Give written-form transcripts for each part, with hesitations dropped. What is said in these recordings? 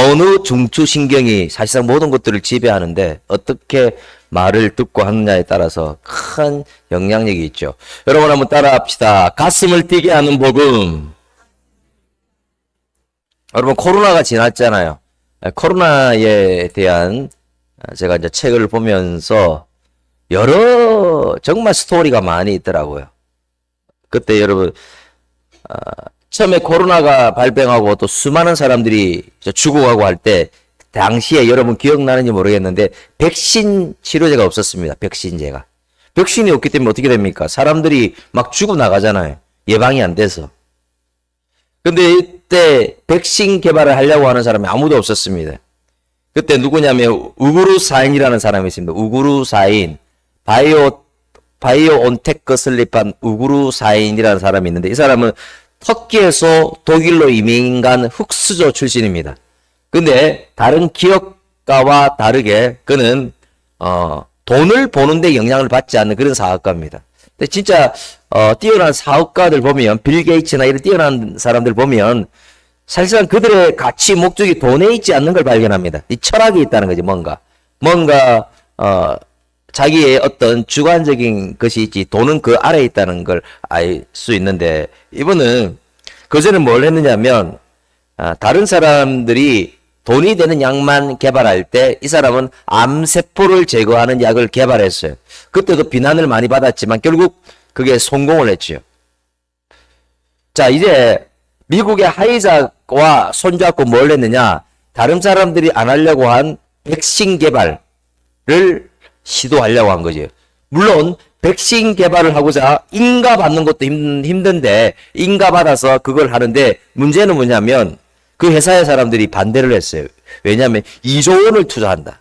어느 중추신경이 사실상 모든 것들을 지배하는데 어떻게 말을 듣고 하느냐에 따라서 큰 영향력이 있죠. 여러분 한번 따라합시다. 가슴을 뛰게 하는 복음. 여러분 코로나가 지났잖아요. 코로나에 대한 제가 이제 책을 보면서 여러 정말 스토리가 많이 있더라고요. 그때 여러분 처음에 코로나가 발병하고 또 수많은 사람들이 죽어가고 할 때 당시에 여러분 기억나는지 모르겠는데 백신 치료제가 없었습니다. 백신제가. 백신이 없기 때문에 어떻게 됩니까? 사람들이 막 죽어나가잖아요. 예방이 안 돼서. 근데 이때 백신 개발을 하려고 하는 사람이 아무도 없었습니다. 그때 누구냐면 우구르사인이라는 사람이 있습니다. 우구르사인. 바이오온테크 설립한 우구르사인이라는 사람이 있는데 이 사람은 터키에서 독일로 이민 간 흑수저 출신입니다. 근데 다른 기업가와 다르게 그는 돈을 버는데 영향을 받지 않는 그런 사업가입니다. 근데 진짜 뛰어난 사업가들 보면 빌 게이츠나 이런 뛰어난 사람들 보면 사실상 그들의 가치 목적이 돈에 있지 않는 걸 발견합니다. 이 철학이 있다는 거지. 뭔가 자기의 어떤 주관적인 것이 있지 돈은 그 아래에 있다는 걸 알 수 있는데 이분은 그전에 뭘 했느냐면 다른 사람들이 돈이 되는 약만 개발할 때 이 사람은 암세포를 제거하는 약을 개발했어요. 그때도 비난을 많이 받았지만 결국 그게 성공을 했죠. 자, 이제 미국의 하이자와 손잡고 뭘 했느냐? 다른 사람들이 안 하려고 한 백신 개발을 시도하려고 한 거죠. 물론 백신 개발을 하고자 인가 받는 것도 힘든데 인가 받아서 그걸 하는데 문제는 뭐냐면 그 회사의 사람들이 반대를 했어요. 왜냐하면 2조 원을 투자한다.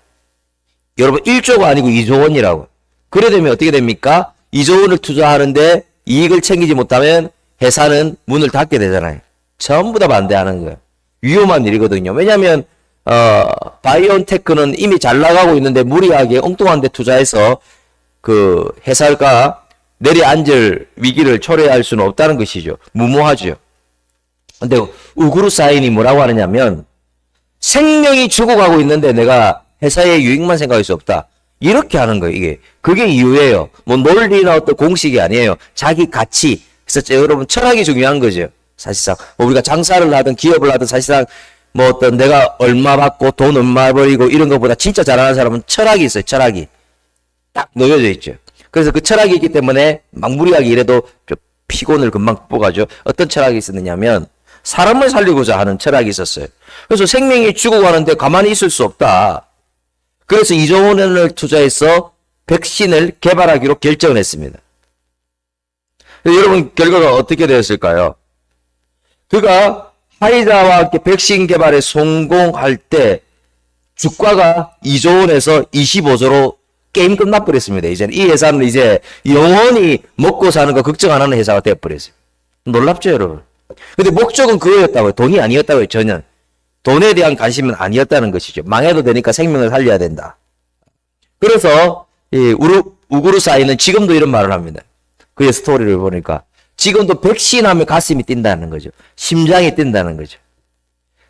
여러분 1조가 아니고 2조 원이라고. 그래 되면 어떻게 됩니까? 2조 원을 투자하는데 이익을 챙기지 못하면 회사는 문을 닫게 되잖아요. 전부 다 반대하는 거예요. 위험한 일이거든요. 왜냐하면 바이오테크는 이미 잘 나가고 있는데 무리하게 엉뚱한 데 투자해서 그 회사가 내려앉을 위기를 초래할 수는 없다는 것이죠. 무모하죠. 근데 우구르사인이 뭐라고 하느냐면 생명이 죽어가고 있는데 내가 회사의 유익만 생각할 수 없다. 이렇게 하는 거예요. 이게 그게 이유예요. 뭐 논리나 어떤 공식이 아니에요. 자기 가치. 그래서 여러분 철학이 중요한 거죠. 사실상 뭐 우리가 장사를 하든 기업을 하든 사실상 뭐 어떤 내가 얼마 받고 돈 얼마 벌이고 이런 것보다 진짜 잘하는 사람은 철학이 있어요. 철학이 딱 놓여져 있죠. 그래서 그 철학이 있기 때문에 막 무리하게 일해도 피곤을 금방 극복하죠. 어떤 철학이 있었느냐면 사람을 살리고자 하는 철학이 있었어요. 그래서 생명이 죽어가는데 가만히 있을 수 없다. 그래서 2조 원을 투자해서 백신을 개발하기로 결정을 했습니다. 여러분 결과가 어떻게 되었을까요? 그가 화이자와 함께 백신 개발에 성공할 때 주가가 2조 원에서 25조로 게임 끝나버렸습니다. 이제는 이 회사는 이제 영원히 먹고 사는 거 걱정 안 하는 회사가 되어버렸어요. 놀랍죠, 여러분? 근데 목적은 그거였다고요. 돈이 아니었다고요, 전혀. 돈에 대한 관심은 아니었다는 것이죠. 망해도 되니까 생명을 살려야 된다. 그래서 우구르사이는 지금도 이런 말을 합니다. 그의 스토리를 보니까 지금도 백신하면 가슴이 뛴다는 거죠. 심장이 뛴다는 거죠.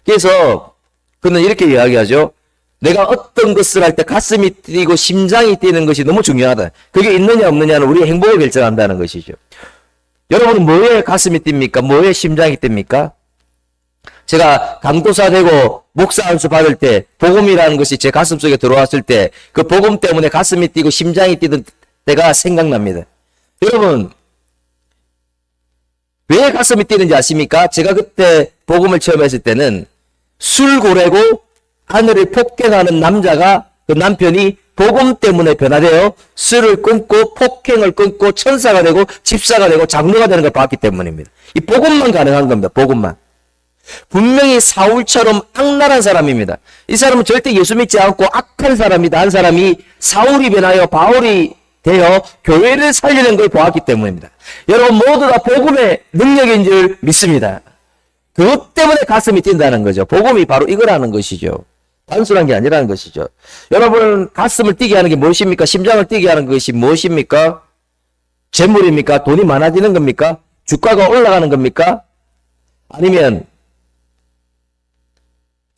그래서 그는 이렇게 이야기하죠. 내가 어떤 것을 할 때 가슴이 뛰고 심장이 뛰는 것이 너무 중요하다. 그게 있느냐 없느냐는 우리의 행복을 결정한다는 것이죠. 여러분은 뭐에 가슴이 뜁니까? 뭐에 심장이 뜁니까? 제가 강도사 되고 목사 안수 받을 때 복음이라는 것이 제 가슴속에 들어왔을 때 그 복음 때문에 가슴이 뛰고 심장이 뛰던 때가 생각납니다. 여러분 왜 가슴이 뛰는지 아십니까? 제가 그때 복음을 처음 했을 때는 술고래고 하늘을 폭행하는 남자가 그 남편이 복음 때문에 변화되어 술을 끊고 폭행을 끊고 천사가 되고 집사가 되고 장로가 되는 걸 봤기 때문입니다. 이 복음만 가능한 겁니다. 복음만. 분명히 사울처럼 악랄한 사람입니다. 이 사람은 절대 예수 믿지 않고 악한 사람이다. 한 사람이 사울이 변하여 바울이 되어 교회를 살리는 걸 보았기 때문입니다. 여러분 모두 다 복음의 능력인 줄 믿습니다. 그것 때문에 가슴이 뛴다는 거죠. 복음이 바로 이거라는 것이죠. 단순한 게 아니라는 것이죠. 여러분 가슴을 뛰게 하는 게 무엇입니까? 심장을 뛰게 하는 것이 무엇입니까? 재물입니까? 돈이 많아지는 겁니까? 주가가 올라가는 겁니까? 아니면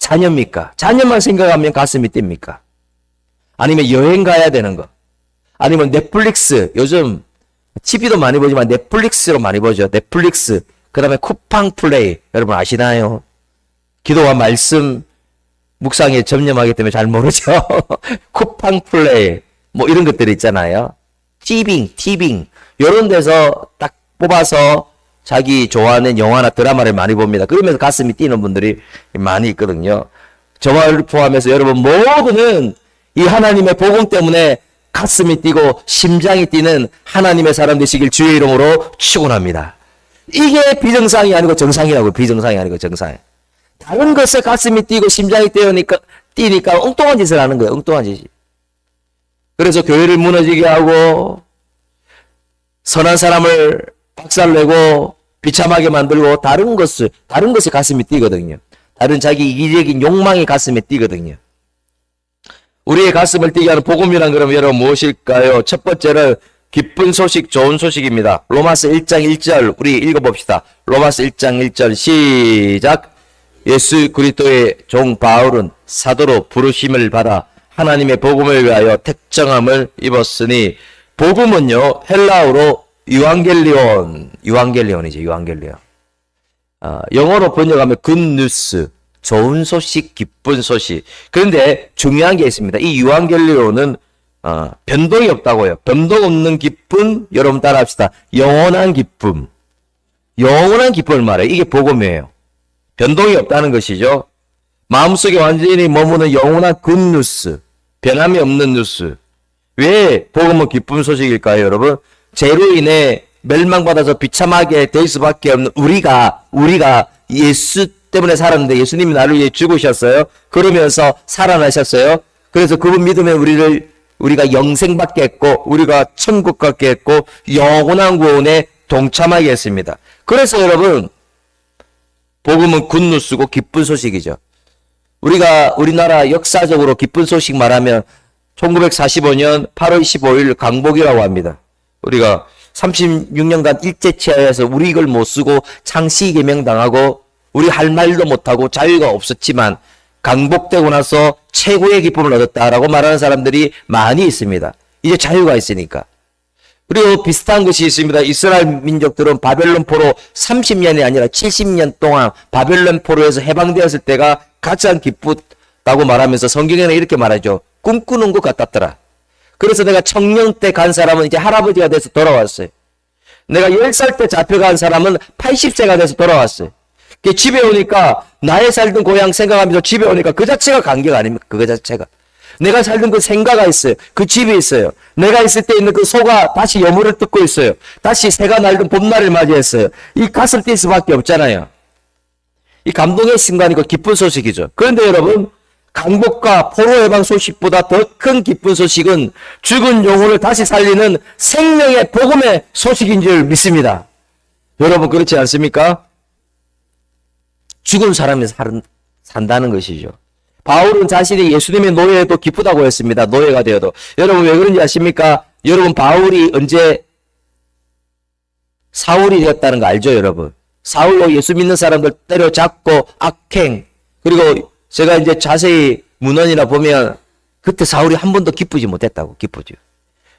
자녀입니까? 자녀만 생각하면 가슴이 뜁니까? 아니면 여행 가야 되는 거? 아니면 넷플릭스, 요즘 TV도 많이 보지만 넷플릭스로 많이 보죠. 넷플릭스, 그 다음에 쿠팡 플레이, 여러분 아시나요? 기도와 말씀 묵상에 전념하기 때문에 잘 모르죠. 쿠팡 플레이, 뭐 이런 것들이 있잖아요. 티빙, 이런 데서 딱 뽑아서 자기 좋아하는 영화나 드라마를 많이 봅니다. 그러면서 가슴이 뛰는 분들이 많이 있거든요. 저를 포함해서 여러분 모두는 이 하나님의 복음 때문에 가슴이 뛰고 심장이 뛰는 하나님의 사람 되시길 주의 이름으로 축원합니다. 이게 비정상이 아니고 정상이라고요. 비정상이 아니고 정상. 다른 것에 가슴이 뛰고 심장이 뛰니까 엉뚱한 짓을 하는 거예요. 엉뚱한 짓이. 그래서 교회를 무너지게 하고 선한 사람을 박살내고 비참하게 만들고 다른 것에 가슴이 뛰거든요. 다른 자기 이기적인 욕망이 가슴에 뛰거든요. 우리의 가슴을 뛰게 하는 복음이란 그러면 여러분 무엇일까요? 첫 번째는 기쁜 소식, 좋은 소식입니다. 로마서 1장 1절 우리 읽어봅시다. 로마서 1장 1절 시작. 예수 그리스도의 종 바울은 사도로 부르심을 받아 하나님의 복음을 위하여 택정함을 입었으니, 복음은요 헬라어로 유앙겔리온이죠. 유앙겔리온. 영어로 번역하면 굿뉴스, 좋은 소식, 기쁜 소식. 그런데 중요한 게 있습니다. 이 유앙겔리온은 변동이 없다고요. 변동 없는 기쁨, 여러분 따라합시다. 영원한 기쁨. 영원한 기쁨을 말해요. 이게 복음이에요. 변동이 없다는 것이죠. 마음속에 완전히 머무는 영원한 굿뉴스, 변함이 없는 뉴스. 왜 복음은 기쁜 소식일까요, 여러분? 죄로 인해 멸망받아서 비참하게 될 수밖에 없는 우리가 예수 때문에 살았는데 예수님이 나를 위해 죽으셨어요. 그러면서 살아나셨어요. 그래서 그분 믿으면 우리가 영생 받겠고 우리가 천국 갖게 했고 영원한 구원에 동참하게 했습니다. 그래서 여러분 복음은 굿뉴스고 기쁜 소식이죠. 우리나라 역사적으로 기쁜 소식 말하면 1945년 8월 15일 강복이라고 합니다. 우리가 36년간 일제치하에서 우리 이걸 못 쓰고 창씨 개명당하고 우리 할 말도 못하고 자유가 없었지만 강복되고 나서 최고의 기쁨을 얻었다라고 말하는 사람들이 많이 있습니다. 이제 자유가 있으니까. 그리고 비슷한 것이 있습니다. 이스라엘 민족들은 바벨론 포로 30년이 아니라 70년 동안 바벨론 포로에서 해방되었을 때가 가장 기쁘다고 말하면서 성경에는 이렇게 말하죠. 꿈꾸는 것 같았더라. 그래서 내가 청년 때 간 사람은 이제 할아버지가 돼서 돌아왔어요. 내가 10살 때 잡혀간 사람은 80세가 돼서 돌아왔어요. 집에 오니까 나의 살던 고향 생각하면서 집에 오니까 그 자체가 감격 아닙니까? 그 자체가. 내가 살던 그 생가가 있어요. 그 집이 있어요. 내가 있을 때 있는 그 소가 다시 여물을 뜯고 있어요. 다시 새가 날던 봄날을 맞이했어요. 이 가슴 뛸 수밖에 없잖아요. 이 감동의 순간이고 기쁜 소식이죠. 그런데 여러분, 강복과 포로 해방 소식보다 더 큰 기쁜 소식은 죽은 영혼을 다시 살리는 생명의 복음의 소식인 줄 믿습니다. 여러분 그렇지 않습니까? 죽은 사람이 산다는 것이죠. 바울은 자신이 예수님의 노예에도 기쁘다고 했습니다. 노예가 되어도. 여러분 왜 그런지 아십니까? 여러분 바울이 언제 사울이 되었다는 거 알죠, 여러분? 사울로 예수 믿는 사람들 때려잡고 악행, 그리고 제가 이제 자세히 문헌이나 보면 그때 사울이 한 번도 기쁘지 못했다고. 기쁘죠.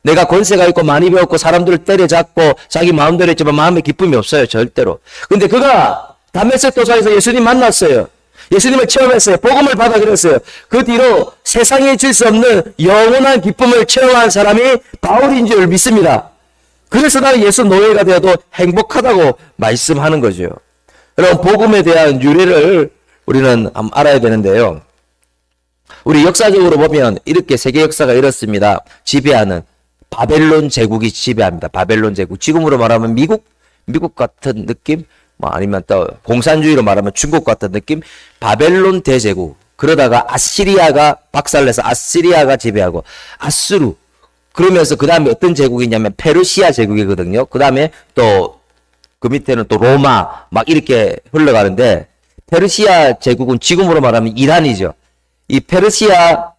내가 권세가 있고 많이 배웠고 사람들을 때려잡고 자기 마음대로 했지만 마음에 기쁨이 없어요. 절대로. 근데 그가 다메섹 도상에서 예수님 만났어요. 예수님을 체험했어요. 복음을 받아 그랬어요. 그 뒤로 세상에 줄 수 없는 영원한 기쁨을 체험한 사람이 바울인 줄 믿습니다. 그래서 나는 예수 노예가 되어도 행복하다고 말씀하는 거죠. 여러분 복음에 대한 유래를 우리는 한번 알아야 되는데요. 우리 역사적으로 보면 이렇게 세계 역사가 이렇습니다. 지배하는 바벨론 제국이 지배합니다. 바벨론 제국. 지금으로 말하면 미국 같은 느낌? 뭐 아니면 또 공산주의로 말하면 중국 같은 느낌? 바벨론 대제국. 그러다가 아시리아가 박살내서 아시리아가 지배하고 아수르. 그러면서 그 다음에 어떤 제국이냐면 페르시아 제국이거든요. 그 다음에 또 그 밑에는 또 로마 막 이렇게 흘러가는데 페르시아 제국은 지금으로 말하면 이란이죠. 이 페르시아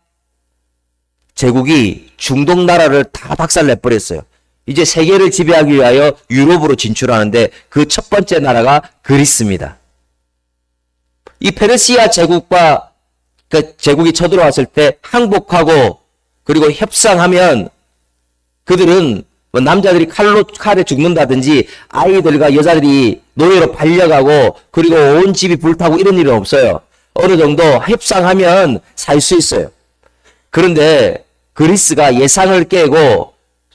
제국이 중동 나라를 다 박살내버렸어요. 이제 세계를 지배하기 위하여 유럽으로 진출하는데 그 첫 번째 나라가 그리스입니다. 이 페르시아 제국과 그 제국이 쳐들어왔을 때 항복하고 그리고 협상하면 그들은 뭐 남자들이 칼에 죽는다든지 아이들과 여자들이 노예로 팔려가고 그리고 온 집이 불타고 이런 일은 없어요. 어느 정도 협상하면 살 수 있어요. 그런데 그리스가 예상을 깨고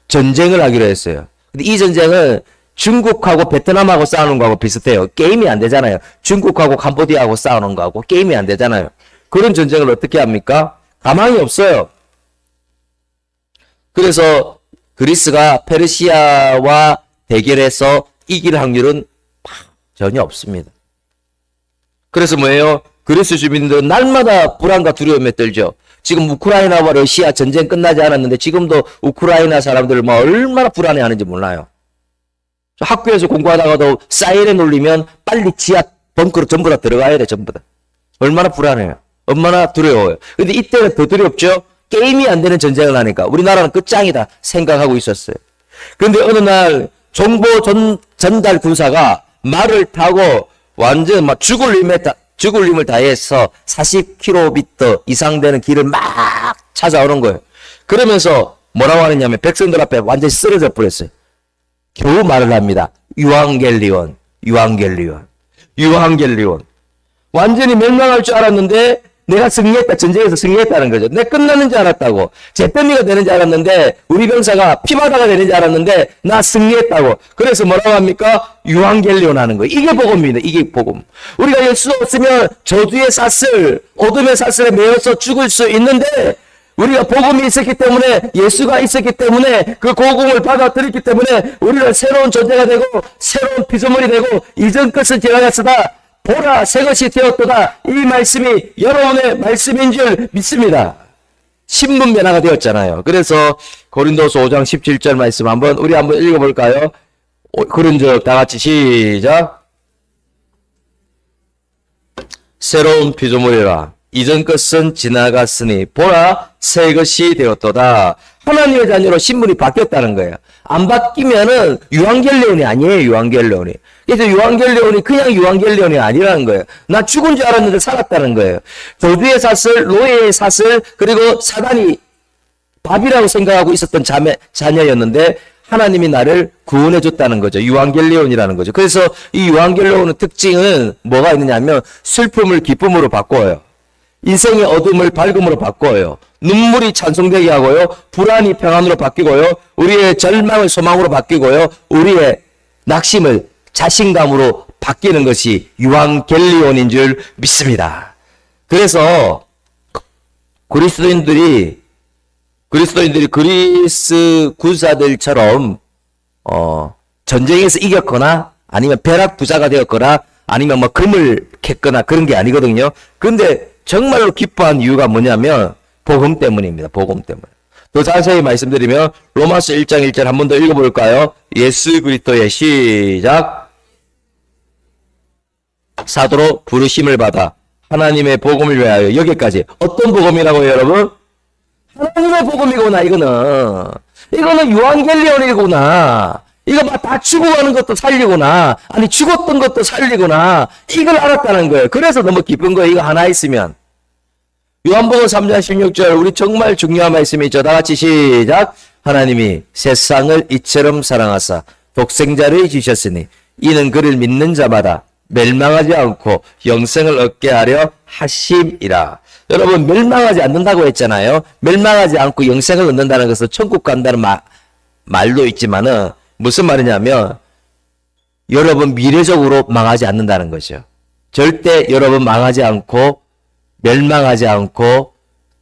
전쟁을 하기로 했어요. 근데 이 전쟁은 중국하고 베트남하고 싸우는 거하고 비슷해요. 게임이 안 되잖아요. 중국하고 캄보디아하고 싸우는 거하고 게임이 안 되잖아요. 그런 전쟁을 어떻게 합니까? 가망이 없어요. 그래서 그리스가 페르시아와 대결해서 이길 확률은 전혀 없습니다. 그래서 뭐예요? 그리스 주민들은 날마다 불안과 두려움에 떨죠. 지금 우크라이나와 러시아 전쟁 끝나지 않았는데 지금도 우크라이나 사람들 뭐 얼마나 불안해하는지 몰라요. 학교에서 공부하다가도 사이렌 울리면 빨리 지하 벙커로 전부 다 들어가야 돼. 전부 다. 얼마나 불안해요. 얼마나 두려워요. 근데 이때는 더 두렵죠. 게임이 안 되는 전쟁을 하니까 우리나라는 끝장이다 생각하고 있었어요. 그런데 어느 날 정보 전달 군사가 말을 타고 완전 막 죽을 힘을 다해서 40km 이상 되는 길을 막 찾아오는 거예요. 그러면서 뭐라고 하느냐면 백성들 앞에 완전히 쓰러져 버렸어요. 겨우 말을 합니다. 유앙겔리온. 완전히 멸망할 줄 알았는데 내가 승리했다. 전쟁에서 승리했다는 거죠. 내가 끝나는 줄 알았다고. 잿더미가 되는 줄 알았는데 우리 병사가 피바다가 되는 줄 알았는데 나 승리했다고. 그래서 뭐라고 합니까? 유앙겔리온 하는 거예요. 이게 복음입니다. 이게 복음. 우리가 예수 없으면 저주의 사슬, 어둠의 사슬에 매여서 죽을 수 있는데 우리가 복음이 있었기 때문에 예수가 있었기 때문에 그 복음을 받아들였기 때문에 우리는 새로운 존재가 되고 새로운 피조물이 되고 이전 것은 지나갔으나 보라 새 것이 되었도다. 이 말씀이 여러분의 말씀인 줄 믿습니다. 신분 변화가 되었잖아요. 그래서 고린도서 5장 17절 말씀 우리 한번 읽어볼까요? 그런즉 다 같이 시작. 새로운 피조물이라 이전 것은 지나갔으니 보라 새 것이 되었도다. 하나님의 자녀로 신분이 바뀌었다는 거예요. 안 바뀌면은 유앙겔리온이 아니에요. 유앙겔리온이. 그래서 유앙겔리온이 그냥 유앙겔리온이 아니라는 거예요. 나 죽은 줄 알았는데 살았다는 거예요. 저주의 사슬, 노예의 사슬, 그리고 사단이 밥이라고 생각하고 있었던 자녀였는데 하나님이 나를 구원해 줬다는 거죠. 유앙겔리온이라는 거죠. 그래서 이 유앙겔리온의 특징은 뭐가 있느냐면 슬픔을 기쁨으로 바꿔요. 인생의 어둠을 밝음으로 바꿔요. 눈물이 찬송되게 하고요. 불안이 평안으로 바뀌고요. 우리의 절망을 소망으로 바뀌고요. 우리의 낙심을 자신감으로 바뀌는 것이 유앙겔리온인 줄 믿습니다. 그래서 그리스도인들이 그리스 군사들처럼 전쟁에서 이겼거나 아니면 벼락 부자가 되었거나 아니면 뭐 금을 캤거나 그런 게 아니거든요. 그런데 정말로 기뻐한 이유가 뭐냐면 복음 때문입니다. 복음 때문에. 더 자세히 말씀드리면 로마서 1장 1절 한 번 더 읽어볼까요? 예수 그리스도의 시작. 사도로 부르심을 받아 하나님의 복음을 위하여. 여기까지. 어떤 복음이라고요, 여러분? 하나님의 복음이구나. 이거는 유앙겔리온이구나. 이거 막 다 죽어가는 것도 살리구나. 아니 죽었던 것도 살리구나. 이걸 알았다는 거예요. 그래서 너무 기쁜 거예요. 이거 하나 있으면. 요한복음 3장 16절 우리 정말 중요한 말씀이죠. 다 같이 시작. 하나님이 세상을 이처럼 사랑하사 독생자를 주셨으니 이는 그를 믿는 자마다 멸망하지 않고 영생을 얻게 하려 하심이라. 여러분 멸망하지 않는다고 했잖아요. 멸망하지 않고 영생을 얻는다는 것은 천국 간다는 말도 있지만은 무슨 말이냐면 여러분 미래적으로 망하지 않는다는 거죠. 절대 여러분 망하지 않고 멸망하지 않고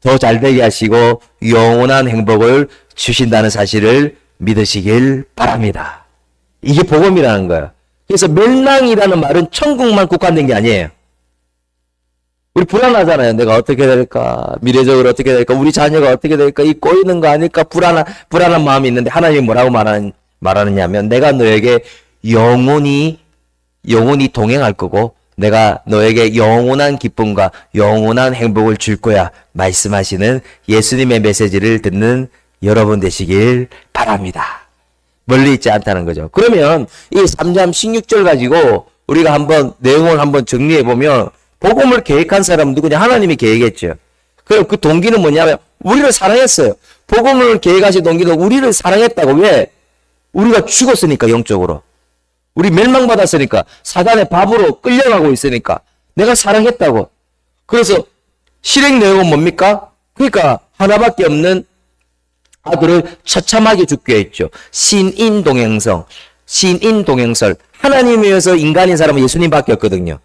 더 잘되게 하시고 영원한 행복을 주신다는 사실을 믿으시길 바랍니다. 이게 복음이라는 거예요. 그래서 멸망이라는 말은 천국만 국한된 게 아니에요. 우리 불안하잖아요. 내가 어떻게 될까? 미래적으로 어떻게 될까? 우리 자녀가 어떻게 될까? 이 꼬이는 거 아닐까? 불안한 마음이 있는데 하나님이 뭐라고 말하느냐면 내가 너에게 영원히 동행할 거고 내가 너에게 영원한 기쁨과 영원한 행복을 줄 거야 말씀하시는 예수님의 메시지를 듣는 여러분 되시길 바랍니다. 멀리 있지 않다는 거죠. 그러면 이 3장 16절 가지고 우리가 한번 내용을 한번 정리해 보면 복음을 계획한 사람은 누구냐? 하나님이 계획했죠. 그럼 그 동기는 뭐냐면 우리를 사랑했어요. 복음을 계획하신 동기는 우리를 사랑했다고. 왜? 우리가 죽었으니까, 영적으로. 우리 멸망받았으니까, 사단의 밥으로 끌려가고 있으니까 내가 사랑했다고. 그래서 실행 내용은 뭡니까? 그러니까 하나밖에 없는 아들을 처참하게 죽게 했죠. 신인동행성, 신인동행설. 하나님이어서 인간인 사람은 예수님밖에 없거든요.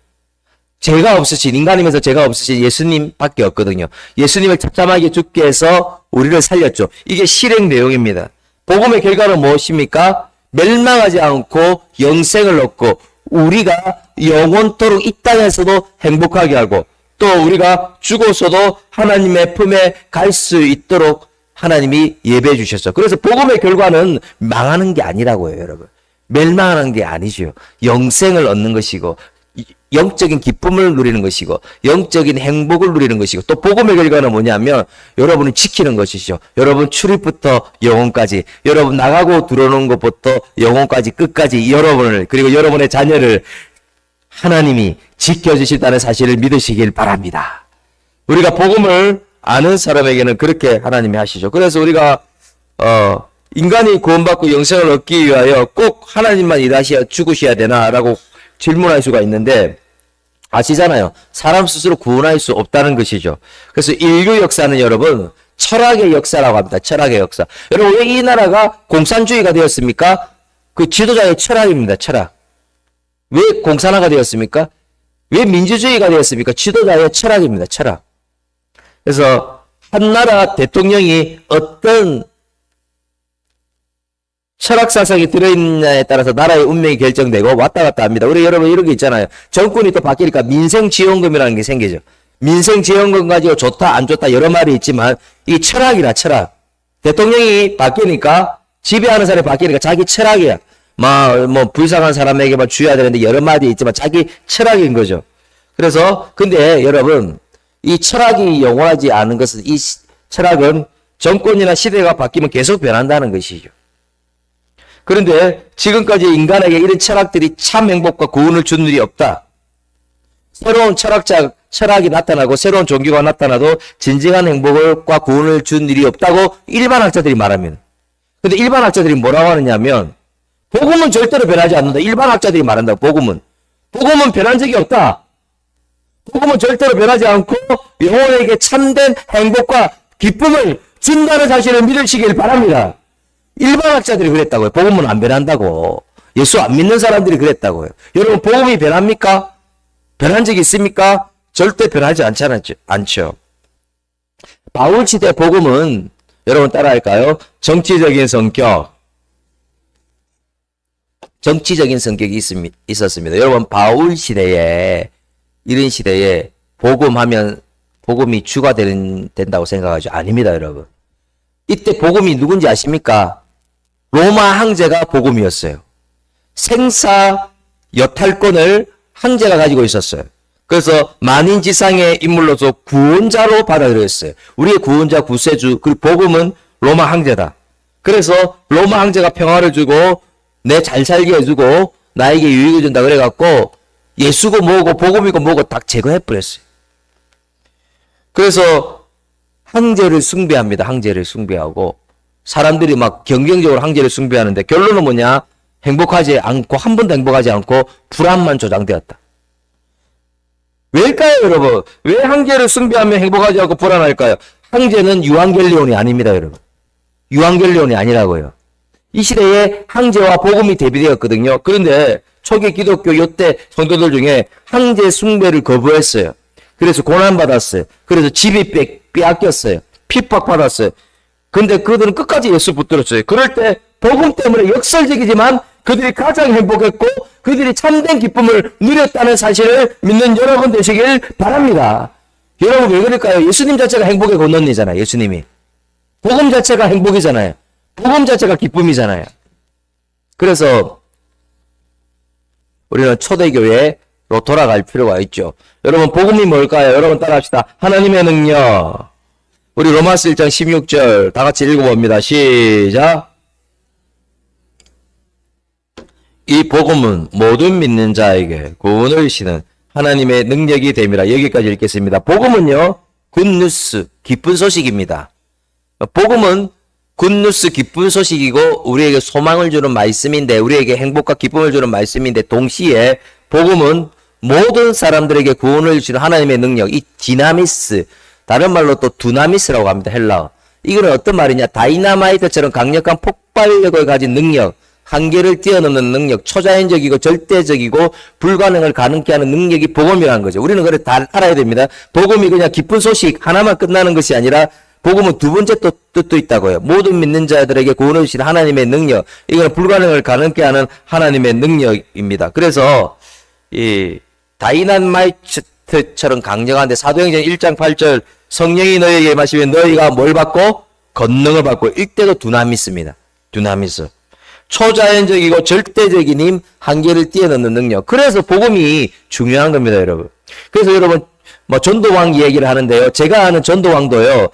죄가 없으신, 인간이면서 죄가 없으신 예수님밖에 없거든요. 예수님을 처참하게 죽게 해서 우리를 살렸죠. 이게 실행 내용입니다. 복음의 결과는 무엇입니까? 멸망하지 않고 영생을 얻고 우리가 영원토록 이 땅에서도 행복하게 하고 또 우리가 죽어서도 하나님의 품에 갈 수 있도록 하나님이 예배해 주셨어. 그래서 복음의 결과는 망하는 게 아니라고요, 여러분. 멸망하는 게 아니죠. 영생을 얻는 것이고 영적인 기쁨을 누리는 것이고 영적인 행복을 누리는 것이고 또 복음의 결과는 뭐냐면 여러분을 지키는 것이죠. 여러분 출입부터 영혼까지, 여러분 나가고 들어오는 것부터 영혼까지 끝까지 여러분을 그리고 여러분의 자녀를 하나님이 지켜주신다는 사실을 믿으시길 바랍니다. 우리가 복음을 아는 사람에게는 그렇게 하나님이 하시죠. 그래서 우리가 인간이 구원받고 영생을 얻기 위하여 꼭 하나님만 일하셔야 죽으셔야 되나라고 질문할 수가 있는데 아시잖아요. 사람 스스로 구원할 수 없다는 것이죠. 그래서 인류 역사는 여러분 철학의 역사라고 합니다. 철학의 역사. 여러분 왜 이 나라가 공산주의가 되었습니까? 그 지도자의 철학입니다. 철학. 왜 공산화가 되었습니까? 왜 민주주의가 되었습니까? 지도자의 철학입니다. 철학. 그래서 한 나라 대통령이 어떤 철학 사상이 들어있느냐에 따라서 나라의 운명이 결정되고 왔다 갔다 합니다. 우리 여러분 이런 게 있잖아요. 정권이 또 바뀌니까 민생지원금이라는 게 생기죠. 민생지원금 가지고 좋다 안 좋다 여러 말이 있지만 이 철학이라 철학. 대통령이 바뀌니까 지배하는 사람이 바뀌니까 자기 철학이야. 뭐 불쌍한 사람에게만 주어야 되는데 여러 말이 있지만 자기 철학인 거죠. 그래서 근데 여러분 이 철학이 영원하지 않은 것은 이 철학은 정권이나 시대가 바뀌면 계속 변한다는 것이죠. 그런데 지금까지 인간에게 이런 철학들이 참 행복과 구원을 준 일이 없다. 새로운 철학이 나타나고 새로운 종교가 나타나도 진정한 행복과 구원을 준 일이 없다고 일반 학자들이 말합니다. 근데 일반 학자들이 뭐라고 하느냐면 복음은 절대로 변하지 않는다. 일반 학자들이 말한다. 복음은 변한 적이 없다. 복음은 절대로 변하지 않고 영혼에게 참된 행복과 기쁨을 준다는 사실을 믿으시길 바랍니다. 일반 학자들이 그랬다고요. 복음은 안 변한다고. 예수 안 믿는 사람들이 그랬다고요. 여러분 복음이 변합니까? 변한 적이 있습니까? 절대 변하지 않죠. 바울 시대 복음은 여러분 따라할까요? 정치적인 성격이 있었습니다. 여러분 바울 시대에 이런 시대에 복음이 주가 된다고 생각하죠? 아닙니다, 여러분. 이때 복음이 누군지 아십니까? 로마 황제가 복음이었어요. 생사 여탈권을 황제가 가지고 있었어요. 그래서 만인지상의 인물로서 구원자로 받아들였어요. 우리의 구원자, 구세주, 그리고 복음은 로마 황제다. 그래서 로마 황제가 평화를 주고 내 잘 살게 해주고 나에게 유익을 준다 그래갖고 예수고 뭐고 복음이고 뭐고 딱 제거해버렸어요. 그래서 황제를 숭배합니다. 황제를 숭배하고 사람들이 막 경쟁적으로 황제를 숭배하는데 결론은 뭐냐? 행복하지 않고 한 번도 행복하지 않고 불안만 조장되었다. 왜일까요, 여러분? 왜 황제를 숭배하면 행복하지 않고 불안할까요? 황제는 유앙겔리온이 아닙니다, 여러분. 유앙겔리온이 아니라고요. 이 시대에 황제와 복음이 대비되었거든요. 그런데 초기 기독교 요때 성도들 중에 황제 숭배를 거부했어요. 그래서 고난받았어요. 그래서 집이 빼앗겼어요. 핍박받았어요. 근데 그들은 끝까지 예수 붙들었어요. 그럴 때 복음 때문에 역설적이지만 그들이 가장 행복했고 그들이 참된 기쁨을 누렸다는 사실을 믿는 여러분 되시길 바랍니다. 여러분 왜 그럴까요? 예수님 자체가 행복의 권원이잖아요. 예수님이. 복음 자체가 행복이잖아요. 복음 자체가 기쁨이잖아요. 그래서 우리는 초대교회로 돌아갈 필요가 있죠. 여러분 복음이 뭘까요? 여러분 따라합시다. 하나님의 능력. 우리 로마서 1장 16절 다 같이 읽어봅니다. 시작. 이 복음은 모든 믿는 자에게 구원을 주시는 하나님의 능력이 됨이라. 여기까지 읽겠습니다. 복음은요 굿뉴스, 기쁜 소식입니다. 복음은 굿뉴스, 기쁜 소식이고 우리에게 소망을 주는 말씀인데, 우리에게 행복과 기쁨을 주는 말씀인데, 동시에 복음은 모든 사람들에게 구원을 주는 하나님의 능력, 이 디나미스, 다른 말로 또 두나미스라고 합니다. 헬라어. 이거는 어떤 말이냐? 다이나마이트처럼 강력한 폭발력을 가진 능력, 한계를 뛰어넘는 능력, 초자연적이고 절대적이고 불가능을 가능케 하는 능력이 복음이라는 거죠. 우리는 그래 다 알아야 됩니다. 복음이 그냥 기쁜 소식 하나만 끝나는 것이 아니라 복음은 두 번째 뜻도 있다고요. 모든 믿는 자들에게 구원을 주신 하나님의 능력, 이거는 불가능을 가능케 하는 하나님의 능력입니다. 그래서 이 다이나마이트처럼 강력한데, 사도행전 1장 8절 성령이 너희에게 임하시면 너희가 뭘 받고? 권능을 받고. 이때도 두나미스입니다. 두나미스. 초자연적이고 절대적인 힘, 한계를 뛰어넘는 능력. 그래서 복음이 중요한 겁니다, 여러분. 그래서 여러분, 뭐 전도왕 얘기를 하는데요. 제가 아는 전도왕도요,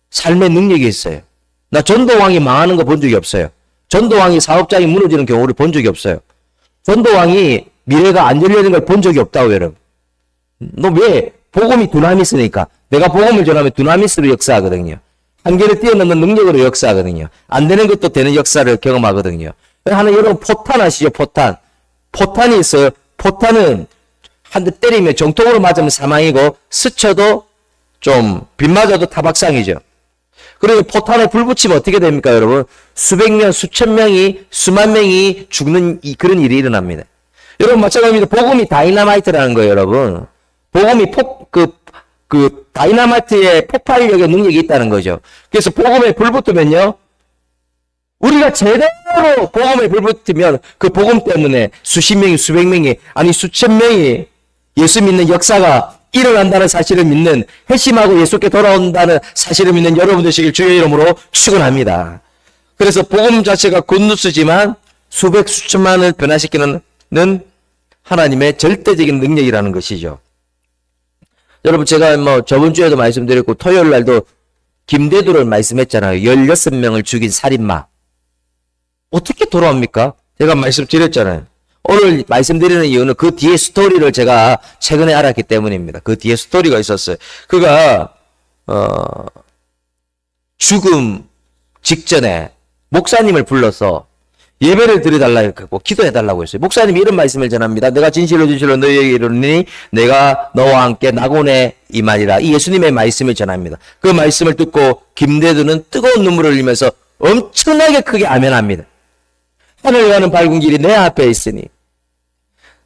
삶의 능력이 있어요. 나 전도왕이 망하는 거 본 적이 없어요. 전도왕이 사업장이 무너지는 경우를 본 적이 없어요. 전도왕이 미래가 안 열리는 걸 본 적이 없다고, 여러분. 너 왜? 복음이 두나미스니까. 내가 복음을 전하면 두나미스로 역사하거든요. 한계를 뛰어넘는 능력으로 역사하거든요. 안 되는 것도 되는 역사를 경험하거든요. 하나, 여러분, 포탄 아시죠? 포탄. 포탄이 있어요. 포탄은 한 대 때리면 정통으로 맞으면 사망이고, 스쳐도 좀 빗 맞아도 타박상이죠. 그리고 포탄에 불 붙이면 어떻게 됩니까, 여러분? 수백 명, 수천 명이, 수만 명이 죽는 그런 일이 일어납니다. 여러분, 마찬가지입니다. 복음이 다이나마이트라는 거예요, 여러분. 복음이 다이나마이트의 폭발력의 능력이 있다는 거죠. 그래서 복음에 불 붙으면요, 우리가 제대로 복음에 불 붙으면 그 복음 때문에 수십 명이, 수백 명이, 아니 수천 명이 예수 믿는 역사가 일어난다는 사실을 믿는, 회심하고 예수께 돌아온다는 사실을 믿는 여러분 되시길 주의 이름으로 축원합니다. 그래서 복음 자체가 굿뉴스지만 수백 수천만을 변화시키는 하나님의 절대적인 능력이라는 것이죠. 여러분, 제가 뭐 저번 주에도 말씀드렸고 토요일 날도 김대두를 말씀했잖아요. 16명을 죽인 살인마. 어떻게 돌아옵니까? 제가 말씀드렸잖아요. 오늘 말씀드리는 이유는 그 뒤에 스토리를 제가 최근에 알았기 때문입니다. 그 뒤에 스토리가 있었어요. 그가 죽음 직전에 목사님을 불러서 예배를 드려달라고 했고 기도해달라고 했어요. 목사님이 이런 말씀을 전합니다. 내가 진실로 너희에게 이르노니 내가 너와 함께 낙원에 임하리라. 이 예수님의 말씀을 전합니다. 그 말씀을 듣고 김대두는 뜨거운 눈물을 흘리면서 엄청나게 크게 아멘합니다. 하늘 가는 밝은 길이 내 앞에 있으니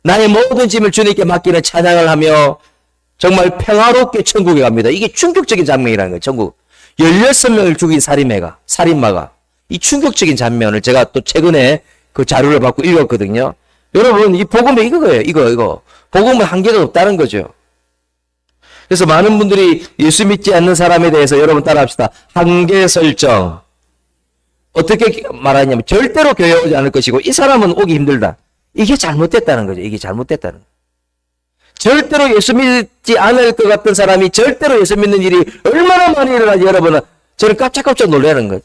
나의 모든 짐을 주님께 맡기는 찬양을 하며 정말 평화롭게 천국에 갑니다. 이게 충격적인 장면이라는 거예요. 천국. 16명을 죽인 살인마가 이 충격적인 장면을 제가 또 최근에 그 자료를 받고 읽었거든요. 여러분, 이 복음이 이거예요. 이거. 복음은 한계가 없다는 거죠. 그래서 많은 분들이 예수 믿지 않는 사람에 대해서 여러분 따라합시다. 한계 설정. 어떻게 말하냐면 절대로 교회 오지 않을 것이고 이 사람은 오기 힘들다. 이게 잘못됐다는 거죠. 이게 잘못됐다는 거죠. 절대로 예수 믿지 않을 것 같은 사람이 절대로 예수 믿는 일이 얼마나 많이 일어나지, 여러분은. 저는 깜짝깜짝 놀라는 거죠.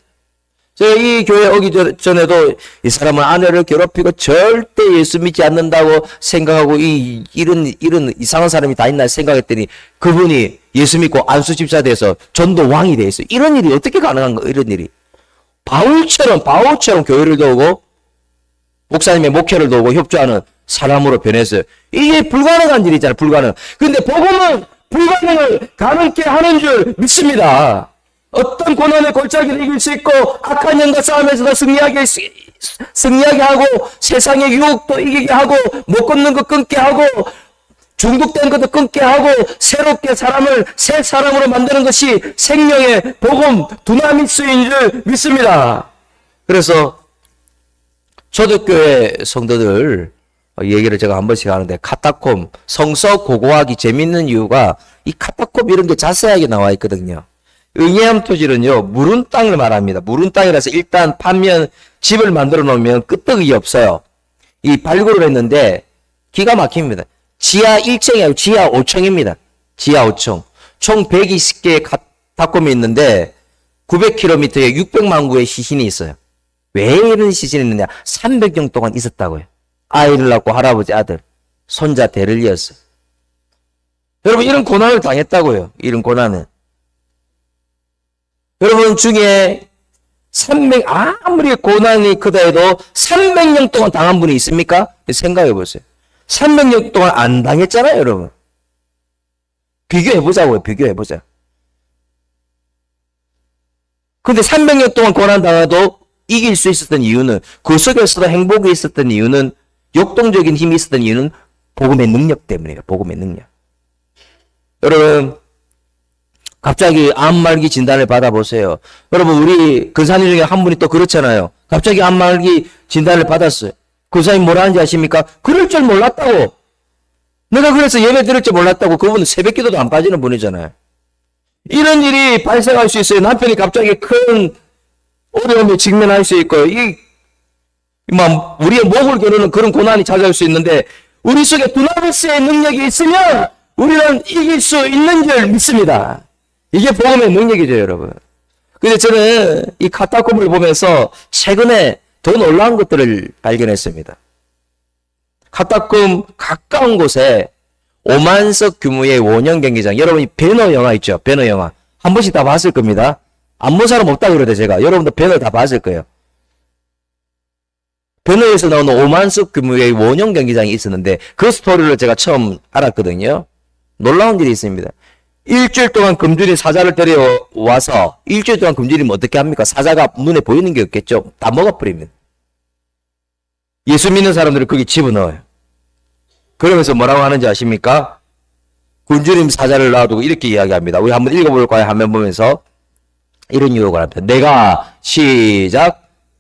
제가 이 교회 오기 전에도 이 사람은 아내를 괴롭히고 절대 예수 믿지 않는다고 생각하고 이런 이상한 사람이 다 있나 생각했더니 그분이 예수 믿고 안수 집사 돼서 전도 왕이 돼 있어요. 이런 일이 어떻게 가능한 거예요? 이런 일이. 바울처럼 교회를 도우고 목사님의 목회를 도우고 협조하는 사람으로 변했어요. 이게 불가능한 일이잖아요. 불가능. 근데 복음은 불가능을 가능케 하는 줄 믿습니다. 어떤 고난의 골짜기를 이길 수 있고 악한 영과 싸움에서도 승리하게 하고 세상의 유혹도 이기게 하고 못 걷는 것 끊게 하고 중독된 것도 끊게 하고 새롭게 사람을 새 사람으로 만드는 것이 생명의 복음 두나미스인 줄 믿습니다. 그래서 초대교회 성도들 얘기를 제가 한 번씩 하는데 카타콤 성서 고고하기 재밌는 이유가 이 카타콤 이런 게 자세하게 나와 있거든요. 응예암 토질은요 무른 땅을 말합니다. 무른 땅이라서 일단 파면 집을 만들어 놓으면 끄떡이 없어요. 이 발굴을 했는데 기가 막힙니다. 지하 1층이 아니고 지하 5층입니다. 지하 5층. 총 120개의 카타콤이 있는데 900km에 600만 구의 시신이 있어요. 왜 이런 시신이 있느냐? 300년 동안 있었다고요. 아이를 낳고 할아버지 아들 손자 대를 이었어요. 여러분, 이런 고난을 당했다고요. 이런 고난을. 여러분 중에 아무리 고난이 크다 해도 300년 동안 당한 분이 있습니까? 생각해 보세요. 300년 동안 안 당했잖아요, 여러분. 비교해 보자고요. 비교해 보자. 근데 300년 동안 고난 당해도 이길 수 있었던 이유는, 그 속에서도 행복이 있었던 이유는, 역동적인 힘이 있었던 이유는 복음의 능력 때문이에요. 복음의 능력. 여러분, 갑자기 암말기 진단을 받아보세요. 여러분, 우리 근사님 중에 한 분이 또 그렇잖아요. 갑자기 암말기 진단을 받았어요. 근사님 뭐라 하는지 아십니까? 그럴 줄 몰랐다고. 내가 그래서 예배 드릴 줄 몰랐다고. 그분은 새벽기도도 안 빠지는 분이잖아요. 이런 일이 발생할 수 있어요. 남편이 갑자기 큰 어려움에 직면할 수 있고, 우리의 목을 겨누는 그런 고난이 찾아올 수 있는데, 우리 속에 두나미스의 능력이 있으면 우리는 이길 수 있는 줄 믿습니다. 이게 복음의 능력이죠, 여러분. 근데 저는 이 카타콤을 보면서 최근에 더 놀라운 것들을 발견했습니다. 카타콤 가까운 곳에 5만석 규모의 원형 경기장. 여러분, 이 배너 영화 있죠? 배너 영화. 한 번씩 다 봤을 겁니다. 안 본 사람 없다 그러대, 제가. 여러분도 배너 다 봤을 거예요. 배너에서 나오는 5만석 규모의 원형 경기장이 있었는데, 그 스토리를 제가 처음 알았거든요. 놀라운 일이 있습니다. 일주일 동안 금준이 사자를 데려와서, 일주일 동안 금준이면 어떻게 합니까? 사자가 눈에 보이는 게 없겠죠? 다 먹어버립니다. 예수 믿는 사람들을 거기 집어넣어요. 그러면서 뭐라고 하는지 아십니까? 군주님 사자를 놔두고 이렇게 이야기합니다. 우리 한번 읽어볼까요? 화면 보면서. 이런 유혹을 합니다.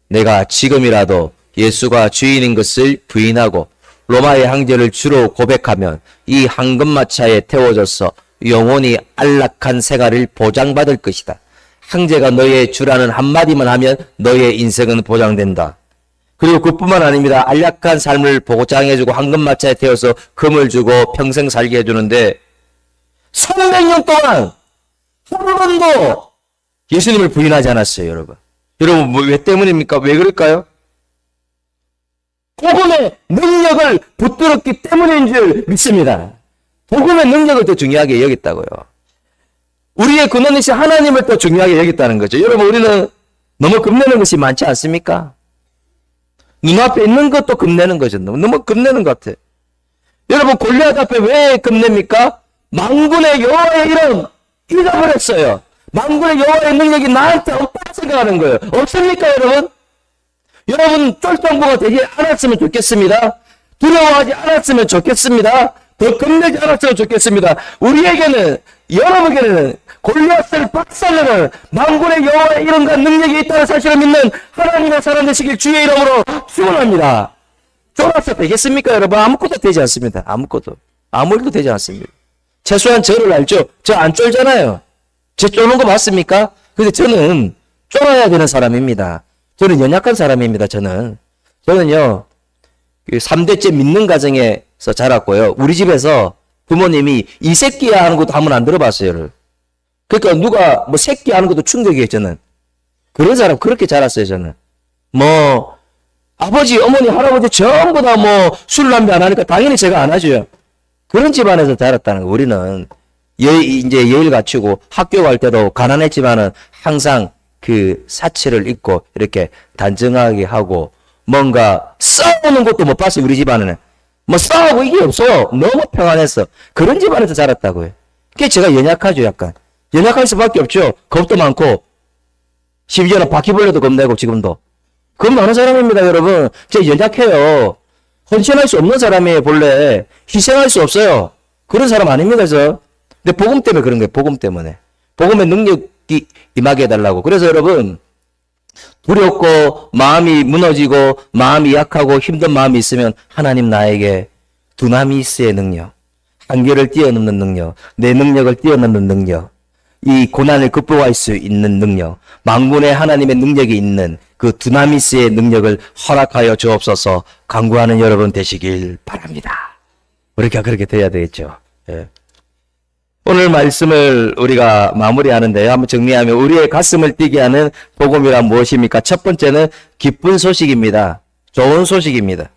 내가 지금이라도 예수가 주인인 것을 부인하고 로마의 황제를 주로 고백하면 이 황금마차에 태워져서 영원히 안락한 생활을 보장받을 것이다. 황제가 너의 주라는 한마디만 하면 너의 인생은 보장된다. 그리고 그뿐만 아닙니다. 안락한 삶을 보장해주고 황금마차에 태워서 금을 주고 평생 살게 해주는데 300년 동안 한 번도 예수님을 부인하지 않았어요, 여러분. 여러분, 왜 때문입니까? 왜 그럴까요? 복음의 능력을 붙들었기 때문인 줄 믿습니다. 복음의 능력을 더 중요하게 여겼다고요. 우리의 근원이신 하나님을 더 중요하게 여겼다는 거죠. 여러분, 우리는 너무 겁내는 것이 많지 않습니까? 눈앞에 있는 것도 겁내는 거죠. 너무 겁내는 것 같아. 여러분, 골리앗 앞에 왜 겁냅니까? 만군의 여호와의 이름 잊어버렸어요. 만군의 여호와의 능력이 나한테 없다고 생각하는 거예요. 없습니까, 여러분? 여러분, 쫄병부가 되지 않았으면 좋겠습니다. 두려워하지 않았으면 좋겠습니다. 더 겁내지 않았으면 좋겠습니다. 우리에게는, 여러분에게는 골리앗을 박살내는 만군의 여호와의 이름과 능력이 있다는 사실을 믿는 하나님의 사람 되시길 주의 이름으로 축원합니다. 쫄아서 되겠습니까, 여러분? 아무것도 되지 않습니다. 아무 일도 되지 않습니다. 최소한 저를 알죠? 저 안 쫄잖아요. 저 쫄는 거 맞습니까? 근데 저는 쫄아야 되는 사람입니다. 저는 연약한 사람입니다, 저는요, 3대째 믿는 가정에서 자랐고요. 우리 집에서 부모님이 이 새끼야 하는 것도 한번 안 들어봤어요. 그러니까 누가 뭐 새끼 하는 것도 충격이에요, 저는. 그런 사람 그렇게 자랐어요, 저는. 아버지, 어머니, 할아버지 전부 다 술, 담배 안 하니까 당연히 제가 안 하죠. 그런 집안에서 자랐다는 거. 우리는 이제 예의를 갖추고 학교 갈 때도 가난했지만은 항상 그 사치를 잊고 이렇게 단정하게 하고 뭔가 싸우는 것도 못 봤어요, 우리 집안에는. 싸우고 이게 없어요. 너무 평안했어. 그런 집안에서 자랐다고요. 그게 제가 연약하죠, 약간. 연약할 수밖에 없죠. 겁도 많고. 심지어는 바퀴벌레도 겁내고, 지금도. 겁 많은 사람입니다, 여러분. 제가 연약해요. 헌신할 수 없는 사람이에요, 본래. 희생할 수 없어요. 그런 사람 아닙니다, 저. 근데 복음 때문에 그런 거예요, 복음 때문에. 복음의 능력이 임하게 해달라고. 그래서 여러분, 두렵고, 마음이 무너지고, 마음이 약하고, 힘든 마음이 있으면, 하나님 나에게 두나미스의 능력, 한계를 뛰어넘는 능력, 내 능력을 뛰어넘는 능력, 이 고난을 극복할 수 있는 능력, 만군의 하나님의 능력이 있는 그 두나미스의 능력을 허락하여 주옵소서 간구하는 여러분 되시길 바랍니다. 우리가 그렇게 돼야 되겠죠. 예. 오늘 말씀을 우리가 마무리하는데요. 한번 정리하면 우리의 가슴을 뛰게 하는 복음이란 무엇입니까? 첫 번째는 기쁜 소식입니다. 좋은 소식입니다.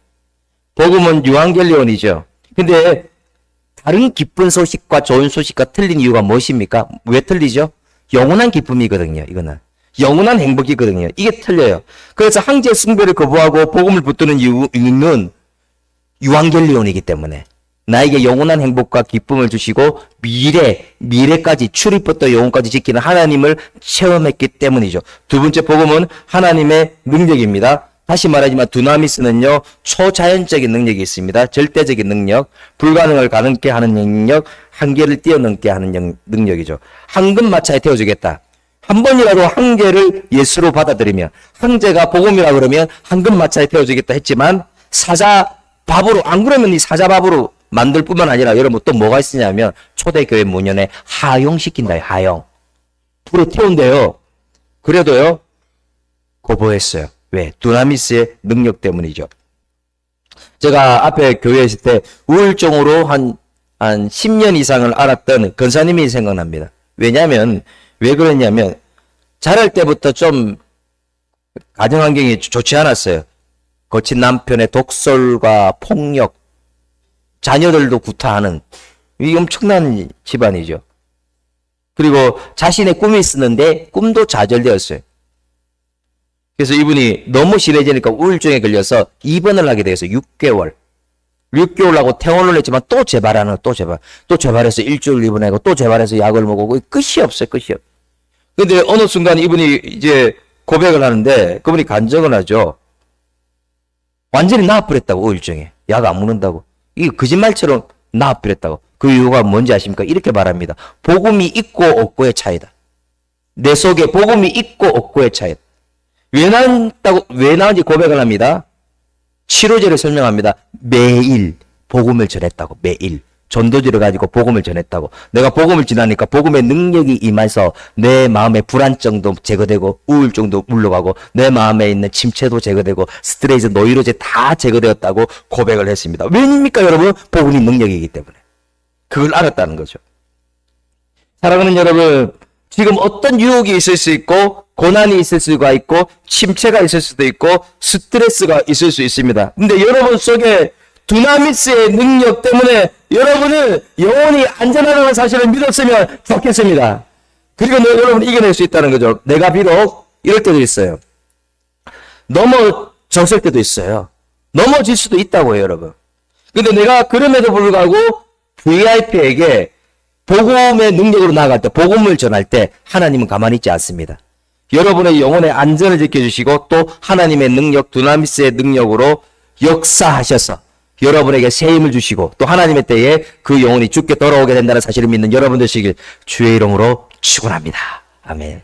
복음은 유앙겔리온이죠. 근데 다른 기쁜 소식과 좋은 소식과 틀린 이유가 무엇입니까? 왜 틀리죠? 영원한 기쁨이거든요. 이거는 영원한 행복이거든요. 이게 틀려요. 그래서 황제 숭배를 거부하고 복음을 붙드는 이유는 유앙겔리온이기 때문에 나에게 영원한 행복과 기쁨을 주시고 미래까지 출입부터 영혼까지 지키는 하나님을 체험했기 때문이죠. 두 번째 복음은 하나님의 능력입니다. 다시 말하지만 두나미스는요, 초자연적인 능력이 있습니다. 절대적인 능력, 불가능을 가능케 하는 능력, 한계를 뛰어넘게 하는 능력이죠. 황금마차에 태워주겠다. 한 번이라도 황제를 예수로 받아들이면, 황제가 복음이라 그러면 황금마차에 태워주겠다 했지만, 사자밥으로, 안 그러면 이 사자밥으로 만들 뿐만 아니라 여러분 또 뭐가 있으냐면, 초대교회 문연에 하용시킨다, 하용. 불에 태운대요. 그래도요, 거부했어요. 왜? 두나미스의 능력 때문이죠. 제가 앞에 교회에 있을 때 우울증으로 한 10년 이상을 앓았던 권사님이 생각납니다. 왜냐하면, 왜 그랬냐면, 자랄 때부터 좀 가정환경이 좋지 않았어요. 거친 남편의 독설과 폭력, 자녀들도 구타하는, 이 엄청난 집안이죠. 그리고 자신의 꿈이 있었는데 꿈도 좌절되었어요. 그래서 이분이 너무 심해지니까 우울증에 걸려서 입원을 하게 돼서 6개월 하고 퇴원을 했지만 또 재발해서 일주일 입원하고 또 재발해서 약을 먹고 끝이 없어요. 근데 어느 순간 이분이 이제 고백을 하는데 그분이 간증을 하죠. 완전히 나아버렸다고, 우울증에. 약 안 먹는다고. 이게 거짓말처럼 나아버렸다고. 그 이유가 뭔지 아십니까? 이렇게 말합니다. 복음이 있고 없고의 차이다. 내 속에 복음이 있고 없고의 차이다. 왜 나은지 고백을 합니다. 치료제를 설명합니다. 매일 복음을 전했다고. 매일 전도지를 가지고 복음을 전했다고. 내가 복음을 지나니까 복음의 능력이 임해서 내 마음의 불안증도 제거되고 우울증도 물러가고 내 마음에 있는 침체도 제거되고 스트레스, 노이로제 다 제거되었다고 고백을 했습니다. 왜입니까, 여러분? 복음이 능력이기 때문에. 그걸 알았다는 거죠. 사랑하는 여러분, 지금 어떤 유혹이 있을 수 있고 고난이 있을 수가 있고 침체가 있을 수도 있고 스트레스가 있을 수 있습니다. 근데 여러분 속에 두나미스의 능력 때문에 여러분은 영원히 안전하다는 사실을 믿었으면 좋겠습니다. 그리고 여러분 이겨낼 수 있다는 거죠. 내가 비록 이럴 때도 있어요. 넘어졌을 때도 있어요. 넘어질 수도 있다고요, 여러분. 근데 내가 그럼에도 불구하고 VIP에게 복음의 능력으로 나아갈 때, 복음을 전할 때 하나님은 가만히 있지 않습니다. 여러분의 영혼의 안전을 지켜주시고 또 하나님의 능력, 두나미스의 능력으로 역사하셔서 여러분에게 새 힘을 주시고 또 하나님의 때에 그 영혼이 죽게 돌아오게 된다는 사실을 믿는 여러분 되시길 주의 이름으로 축원합니다. 아멘.